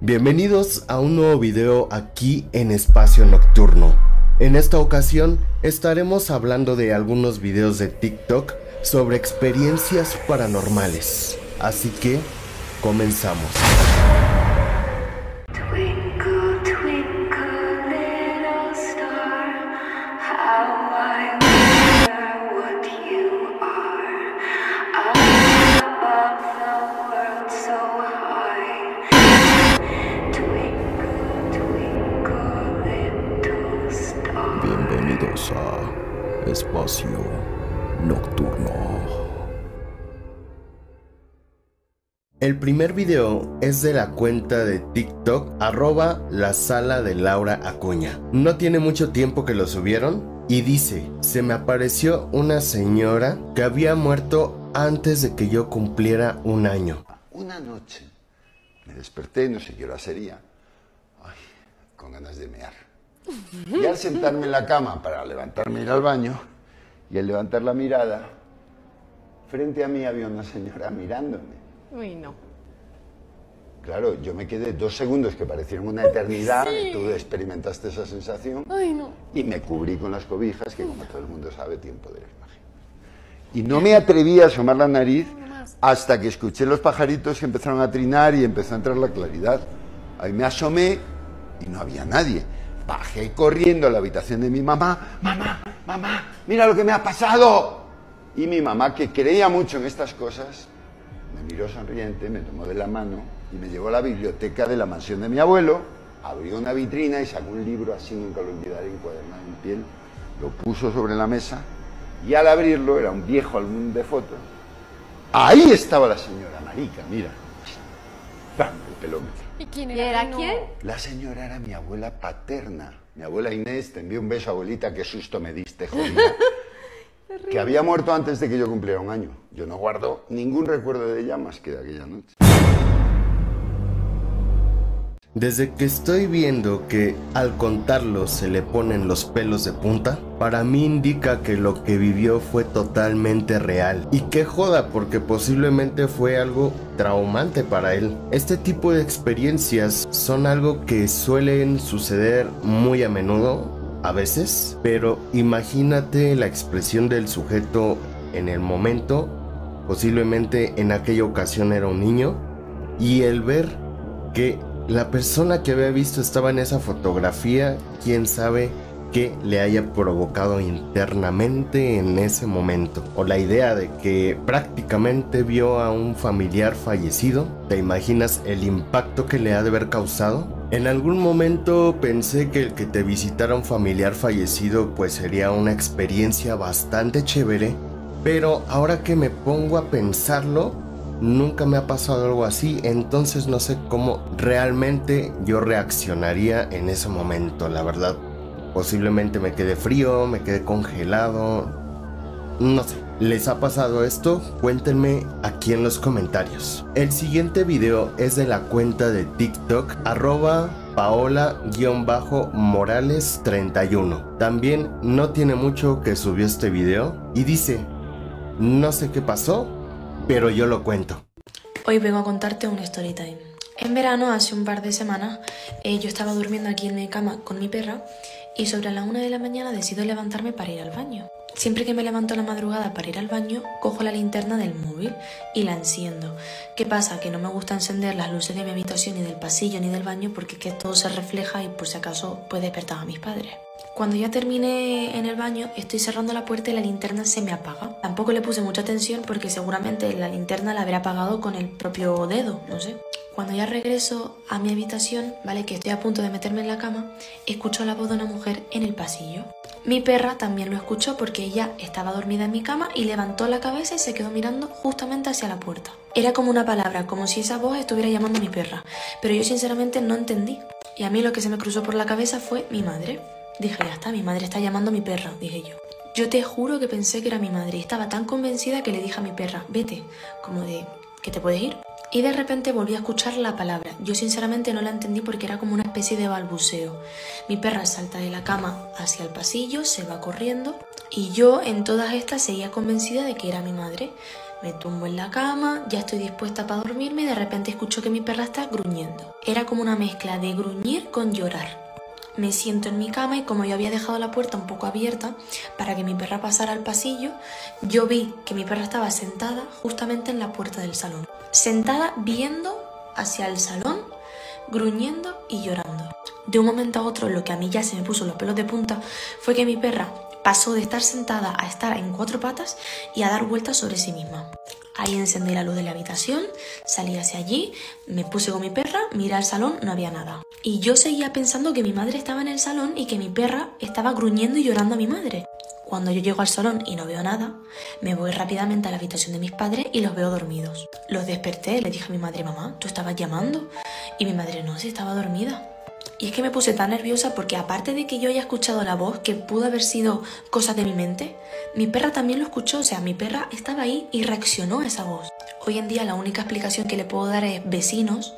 Bienvenidos a un nuevo video aquí en Espacio Nocturno. En esta ocasión estaremos hablando de algunos videos de TikTok sobre experiencias paranormales. Así que comenzamos. Bienvenidos a Espacio Nocturno. El primer video es de la cuenta de TikTok @la sala de Laura Acuña. No tiene mucho tiempo que lo subieron y dice: se me apareció una señora que había muerto antes de que yo cumpliera un año. Una noche me desperté, no sé qué hora sería, con ganas de mear. Y al sentarme en la cama para levantarme e ir al baño, y al levantar la mirada, frente a mí había una señora mirándome. Uy, no. Claro, yo me quedé 2 segundos que parecieron una eternidad. Sí. Tú experimentaste esa sensación. Ay, no. Y me cubrí con las cobijas, que como todo el mundo sabe, tiempo de la imagen. Y no me atreví a asomar la nariz hasta que escuché los pajaritos que empezaron a trinar y empezó a entrar la claridad. Ahí me asomé y no había nadie. Bajé corriendo a la habitación de mi mamá. Mamá, mira lo que me ha pasado. Y mi mamá, que creía mucho en estas cosas, me miró sonriente, me tomó de la mano y me llevó a la biblioteca de la mansión de mi abuelo, abrió una vitrina y sacó un libro, así nunca lo olvidaré, encuadernado en piel, lo puso sobre la mesa y al abrirlo, era un viejo álbum de fotos, ahí estaba la señora Marica, mira, ¡pam!, el pelómetro. ¿Y quién era? ¿Era quién? La señora era mi abuela paterna, mi abuela Inés. Te envío un beso, abuelita, qué susto me diste, jodida. Que había muerto antes de que yo cumpliera un año. Yo no guardo ningún recuerdo de ella más que de aquella noche. Desde que estoy viendo que al contarlo se le ponen los pelos de punta, para mí indica que lo que vivió fue totalmente real. Y qué joda, porque posiblemente fue algo traumante para él. Este tipo de experiencias son algo que suelen suceder muy a menudo, a veces, pero imagínate la expresión del sujeto en el momento. Posiblemente en aquella ocasión era un niño, y el ver que la persona que había visto estaba en esa fotografía, quién sabe qué le haya provocado internamente en ese momento. O la idea de que prácticamente vio a un familiar fallecido. ¿Te imaginas el impacto que le ha de haber causado? En algún momento pensé que el que te visitara un familiar fallecido pues sería una experiencia bastante chévere, pero ahora que me pongo a pensarlo, nunca me ha pasado algo así, entonces no sé cómo realmente yo reaccionaría en ese momento, la verdad. Posiblemente me quedé frío, me quedé congelado, no sé. ¿Les ha pasado esto? Cuéntenme aquí en los comentarios. El siguiente video es de la cuenta de TikTok @paola_morales31. También no tiene mucho que subió este video y dice: no sé qué pasó, pero yo lo cuento. Hoy vengo a contarte un story time. En verano, hace un par de semanas, yo estaba durmiendo aquí en mi cama con mi perra y sobre las 1 de la mañana decido levantarme para ir al baño. Siempre que me levanto a la madrugada para ir al baño, cojo la linterna del móvil y la enciendo. ¿Qué pasa? Que no me gusta encender las luces de mi habitación, ni del pasillo, ni del baño, porque es que todo se refleja y por si acaso puede despertar a mis padres. Cuando ya terminé en el baño, estoy cerrando la puerta y la linterna se me apaga. Tampoco le puse mucha atención porque seguramente la linterna la habré apagado con el propio dedo, no sé. Cuando ya regreso a mi habitación, ¿vale?, que estoy a punto de meterme en la cama, escucho la voz de una mujer en el pasillo. Mi perra también lo escuchó porque ella estaba dormida en mi cama y levantó la cabeza y se quedó mirando justamente hacia la puerta. Era como una palabra, como si esa voz estuviera llamando a mi perra, pero yo sinceramente no entendí. Y a mí lo que se me cruzó por la cabeza fue mi madre. Dije, ya está, mi madre está llamando a mi perra, dije yo. Yo te juro que pensé que era mi madre y estaba tan convencida que le dije a mi perra, vete, como de, ¿que te puedes ir? Y de repente volví a escuchar la palabra. Yo sinceramente no la entendí porque era como una especie de balbuceo. Mi perra salta de la cama hacia el pasillo, se va corriendo y yo en todas estas seguía convencida de que era mi madre. Me tumbo en la cama, ya estoy dispuesta para dormirme y de repente escucho que mi perra está gruñendo. Era como una mezcla de gruñir con llorar. Me siento en mi cama y como yo había dejado la puerta un poco abierta para que mi perra pasara al pasillo, yo vi que mi perra estaba sentada justamente en la puerta del salón. Sentada viendo hacia el salón, gruñendo y llorando. De un momento a otro, lo que a mí ya se me puso los pelos de punta fue que mi perra pasó de estar sentada a estar en 4 patas y a dar vueltas sobre sí misma. Ahí encendí la luz de la habitación, salí hacia allí, me puse con mi perra, miré al salón, no había nada. Y yo seguía pensando que mi madre estaba en el salón y que mi perra estaba gruñendo y llorando a mi madre. Cuando yo llego al salón y no veo nada, me voy rápidamente a la habitación de mis padres y los veo dormidos. Los desperté, le dije a mi madre: mamá, ¿tú estabas llamando? Y mi madre: no, sí, estaba dormida. Y es que me puse tan nerviosa porque aparte de que yo haya escuchado la voz, que pudo haber sido cosa de mi mente, mi perra también lo escuchó, o sea, mi perra estaba ahí y reaccionó a esa voz. Hoy en día la única explicación que le puedo dar es vecinos,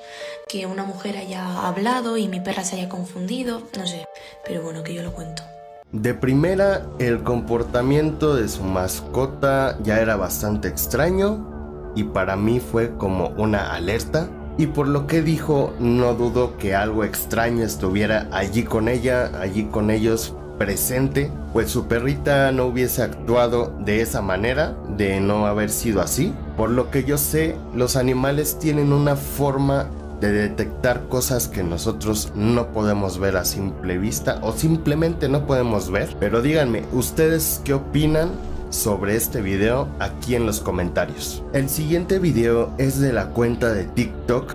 que una mujer haya hablado y mi perra se haya confundido, no sé, pero bueno, que yo lo cuento. De primera, el comportamiento de su mascota ya era bastante extraño y para mí fue como una alerta. Y por lo que dijo, no dudo que algo extraño estuviera allí con ella, allí con ellos presente, pues su perrita no hubiese actuado de esa manera, de no haber sido así. Por lo que yo sé, los animales tienen una forma de detectar cosas que nosotros no podemos ver a simple vista o simplemente no podemos ver. Pero díganme, ¿ustedes qué opinan sobre este video aquí en los comentarios? El siguiente video es de la cuenta de TikTok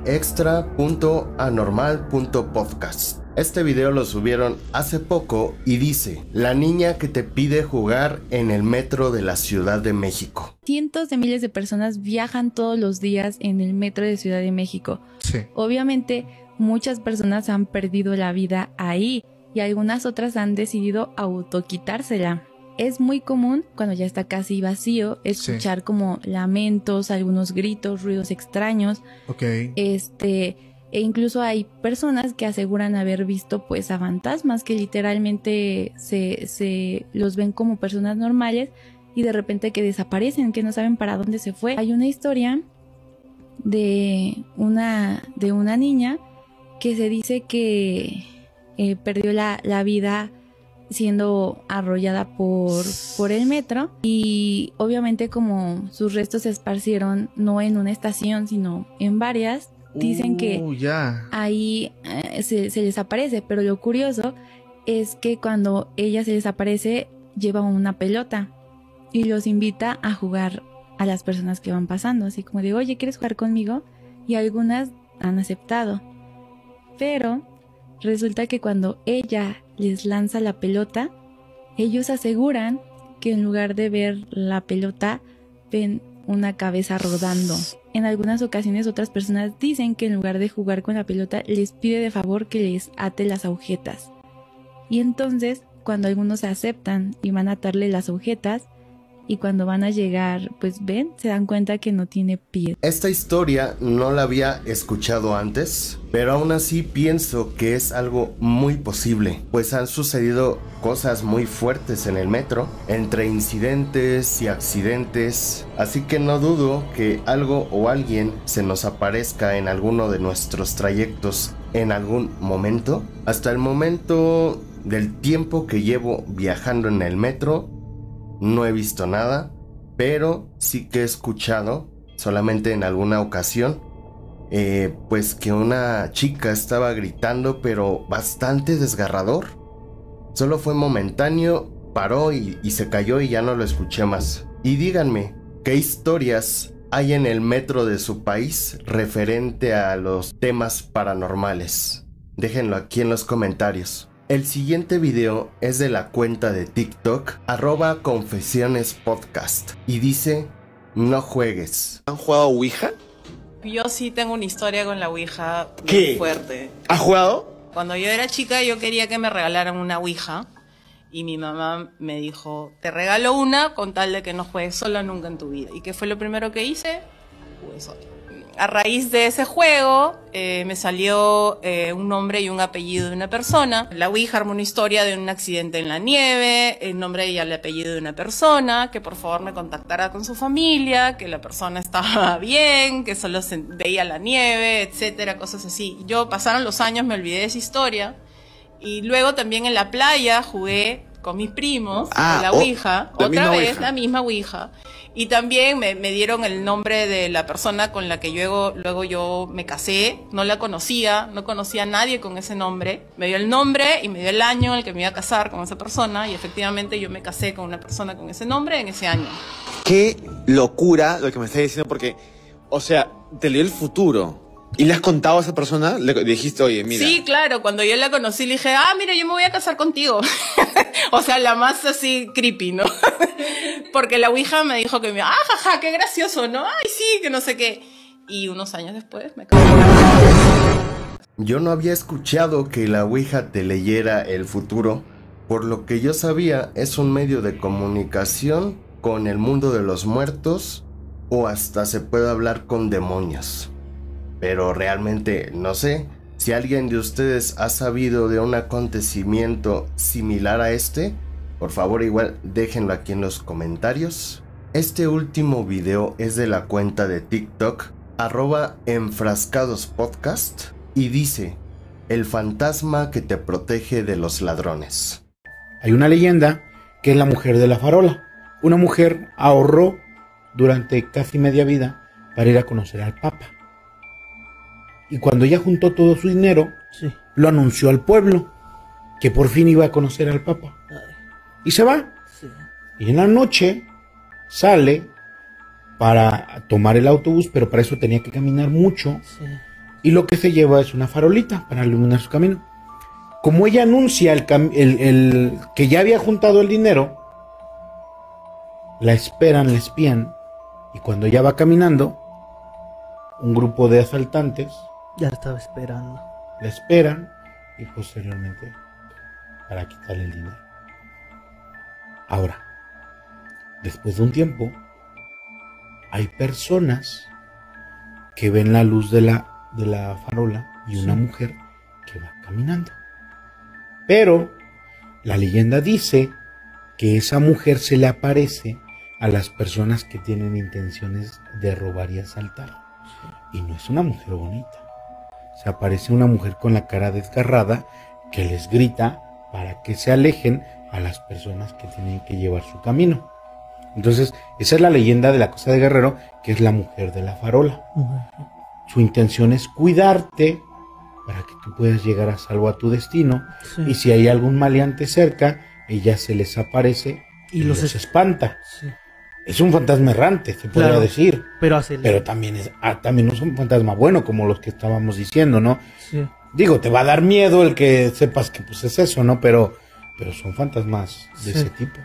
@extra.anormal.podcast. Este video lo subieron hace poco y dice: la niña que te pide jugar en el metro de la Ciudad de México. Cientos de miles de personas viajan todos los días en el metro de Ciudad de México. Sí. Obviamente muchas personas han perdido la vida ahí y algunas otras han decidido autoquitársela. Es muy común, cuando ya está casi vacío, escuchar como lamentos, algunos gritos, ruidos extraños. Ok. E incluso hay personas que aseguran haber visto pues a fantasmas que literalmente se los ven como personas normales y de repente que desaparecen, que no saben para dónde se fue. Hay una historia de una niña que se dice que perdió la vida siendo arrollada por el metro y obviamente como sus restos se esparcieron no en una estación sino en varias, dicen que ahí se les aparece, pero lo curioso es que cuando ella se desaparece lleva una pelota y los invita a jugar a las personas que van pasando, así como de: oye, ¿quieres jugar conmigo? Y algunas han aceptado, pero resulta que cuando ella les lanza la pelota, ellos aseguran que en lugar de ver la pelota, ven una cabeza rodando. En algunas ocasiones otras personas dicen que en lugar de jugar con la pelota, les pide de favor que les ate las agujetas. Y entonces, cuando algunos aceptan y van a atarle las agujetas, y cuando van a llegar, pues ven, se dan cuenta que no tiene pie. Esta historia no la había escuchado antes, pero aún así pienso que es algo muy posible, pues han sucedido cosas muy fuertes en el metro, entre incidentes y accidentes, así que no dudo que algo o alguien se nos aparezca en alguno de nuestros trayectos en algún momento. Hasta el momento del tiempo que llevo viajando en el metro, no he visto nada, pero sí que he escuchado, solamente en alguna ocasión, pues que una chica estaba gritando, pero bastante desgarrador. Solo fue momentáneo, paró y se cayó y ya no lo escuché más. Y díganme, ¿qué historias hay en el metro de su país referente a los temas paranormales? Déjenlo aquí en los comentarios. El siguiente video es de la cuenta de TikTok @confesionespodcast y dice: no juegues. ¿Han jugado Ouija? Yo sí tengo una historia con la Ouija muy ¿Qué? fuerte. ¿Has jugado? Cuando yo era chica yo quería que me regalaran una Ouija y mi mamá me dijo: te regalo una con tal de que no juegues sola nunca en tu vida. ¿Y qué fue lo primero que hice? Jugué sola. A raíz de ese juego me salió un nombre y un apellido de una persona. La Ouija armó una historia de un accidente en la nieve, el nombre y el apellido de una persona, que por favor me contactara con su familia, que la persona estaba bien, que solo se veía la nieve, etcétera, cosas así. Yo pasaron los años, me olvidé de esa historia. Y luego también en la playa jugué con mis primos a la Ouija, otra vez la misma Ouija. Y también me dieron el nombre de la persona con la que luego yo me casé. No la conocía, no conocía a nadie con ese nombre. Me dio el nombre y me dio el año en el que me iba a casar con esa persona. Y efectivamente yo me casé con una persona con ese nombre en ese año. Qué locura lo que me estás diciendo, porque, o sea, te leyó el futuro. ¿Y le has contado a esa persona? Le dijiste, oye, mira. Sí, claro, cuando yo la conocí le dije, mira, yo me voy a casar contigo. O sea, la más así creepy, ¿no? Porque la Ouija me dijo que jaja, qué gracioso, ¿no? Ay, sí, que no sé qué. Y unos años después me casé. Yo no había escuchado que la Ouija te leyera el futuro. Por lo que yo sabía, es un medio de comunicación con el mundo de los muertos, o hasta se puede hablar con demonios. Pero realmente no sé si alguien de ustedes ha sabido de un acontecimiento similar a este. Por favor, igual déjenlo aquí en los comentarios. Este último video es de la cuenta de TikTok @enfrascadospodcast y dice: el fantasma que te protege de los ladrones. Hay una leyenda que es la mujer de la farola. Una mujer ahorró durante casi media vida para ir a conocer al Papa. Y cuando ya juntó todo su dinero, lo anunció al pueblo, que por fin iba a conocer al Papa. Y se va. Y en la noche sale para tomar el autobús, pero para eso tenía que caminar mucho. Y lo que se lleva es una farolita para iluminar su camino. Como ella anuncia que ya había juntado el dinero, la esperan, la espían. Y cuando ya va caminando, un grupo de asaltantes ya estaba esperando. La esperan y posteriormente para quitarle el dinero. Ahora, después de un tiempo, hay personas que ven la luz de la farola y una mujer que va caminando. Pero la leyenda dice que esa mujer se le aparece a las personas que tienen intenciones de robar y asaltar. Y no es una mujer bonita. Se aparece una mujer con la cara desgarrada que les grita para que se alejen a las personas que tienen que llevar su camino. Entonces, esa es la leyenda de la Costa de Guerrero, que es la mujer de la farola. Su intención es cuidarte para que tú puedas llegar a salvo a tu destino. Y si hay algún maleante cerca, ella se les aparece y los espanta. Es un fantasma errante, se podría decir. Pero también es un fantasma bueno, como los que estábamos diciendo, ¿no? Digo, te va a dar miedo el que sepas que pues es eso, ¿no? Pero son fantasmas de ese tipo.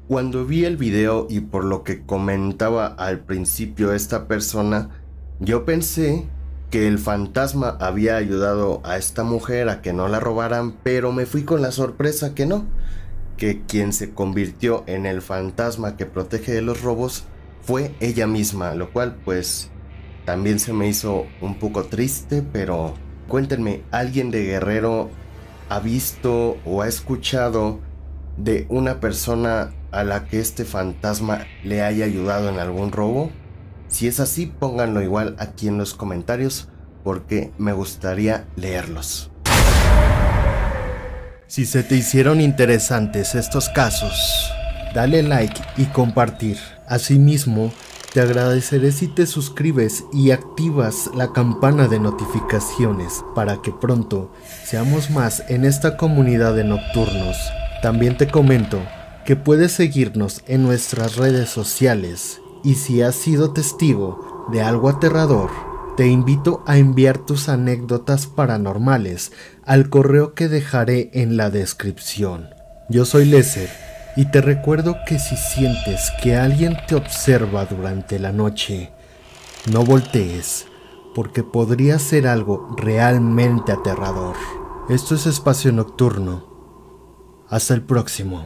Cuando vi el video y por lo que comentaba al principio esta persona, yo pensé que el fantasma había ayudado a esta mujer a que no la robaran, pero me fui con la sorpresa que no. Que quien se convirtió en el fantasma que protege de los robos fue ella misma, lo cual pues también se me hizo un poco triste. Pero cuéntenme, ¿alguien de Guerrero ha visto o ha escuchado de una persona a la que este fantasma le haya ayudado en algún robo? Si es así, pónganlo igual aquí en los comentarios, porque me gustaría leerlos. Si se te hicieron interesantes estos casos, dale like y compartir. Asimismo, te agradeceré si te suscribes y activas la campana de notificaciones para que pronto seamos más en esta comunidad de nocturnos. También te comento que puedes seguirnos en nuestras redes sociales, y si has sido testigo de algo aterrador, te invito a enviar tus anécdotas paranormales al correo que dejaré en la descripción. Yo soy Lesser y te recuerdo que si sientes que alguien te observa durante la noche, no voltees, porque podría ser algo realmente aterrador. Esto es Espacio Nocturno. Hasta el próximo.